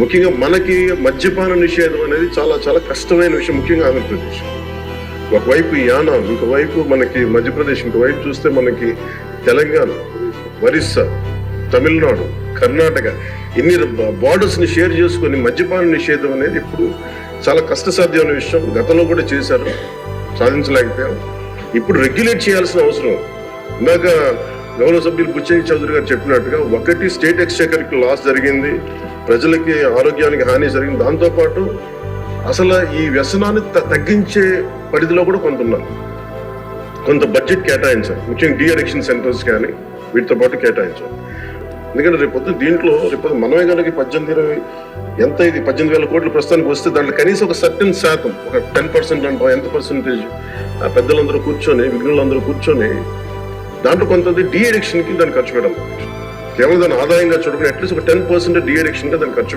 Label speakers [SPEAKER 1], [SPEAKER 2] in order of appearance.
[SPEAKER 1] ముఖ్యంగా మనకి మద్యపాన నిషేధం అనేది చాలా చాలా కష్టమైన విషయం, ముఖ్యంగా ఆంధ్రప్రదేశ్. ఒకవైపు యానాం, ఇంకోవైపు మనకి మధ్యప్రదేశ్, ఇంకోవైపు చూస్తే మనకి తెలంగాణ, ఒరిస్సా, తమిళనాడు, కర్ణాటక, ఇన్ని బార్డర్స్ ని షేర్ చేసుకుని మద్యపాన నిషేధం అనేది ఇప్పుడు చాలా కష్టసాధ్యమైన విషయం. గతంలో కూడా చేశారు, సాధించలేకపోయాం. ఇప్పుడు రెగ్యులేట్ చేయాల్సిన అవసరం. ఇందాక గౌరవ సభ్యులు బుచ్చయ్య చౌదరి గారు చెప్పినట్టుగా, ఒకటి స్టేట్ ఎక్స్‌చెకర్ కి లాస్ జరిగింది, ప్రజలకి ఆరోగ్యానికి హాని జరిగింది. దాంతోపాటు అసలు ఈ వ్యసనాన్ని తగ్గించే పరిధిలో కూడా కొంత బడ్జెట్ కేటాయించాం, ముఖ్యంగా డీ అడిక్షన్ సెంటర్స్ కానీ వీటితో పాటు కేటాయించాం. ఎందుకంటే రేపొద్దు దీంట్లో మనమే కనుక 18,20 ఎంత ఇది 18,000 కోట్లు ప్రస్తుతానికి వస్తే దాంట్లో కనీసం ఒక సర్టెన్ శాతం, ఒక 10% అంటాం, ఎంత పర్సెంటేజ్ పెద్దలందరూ కూర్చొని, విఘ్నులందరూ కూర్చొని దాంట్లో కొంత డీ అడిక్షన్ కి దాన్ని ఖర్చు పెట్టాలి. కేవలం దాని ఆదాయంగా చూడకుండా అట్లీస్ట్ ఒక 10% డీ అడిక్షన్ గా దాన్ని ఖర్చు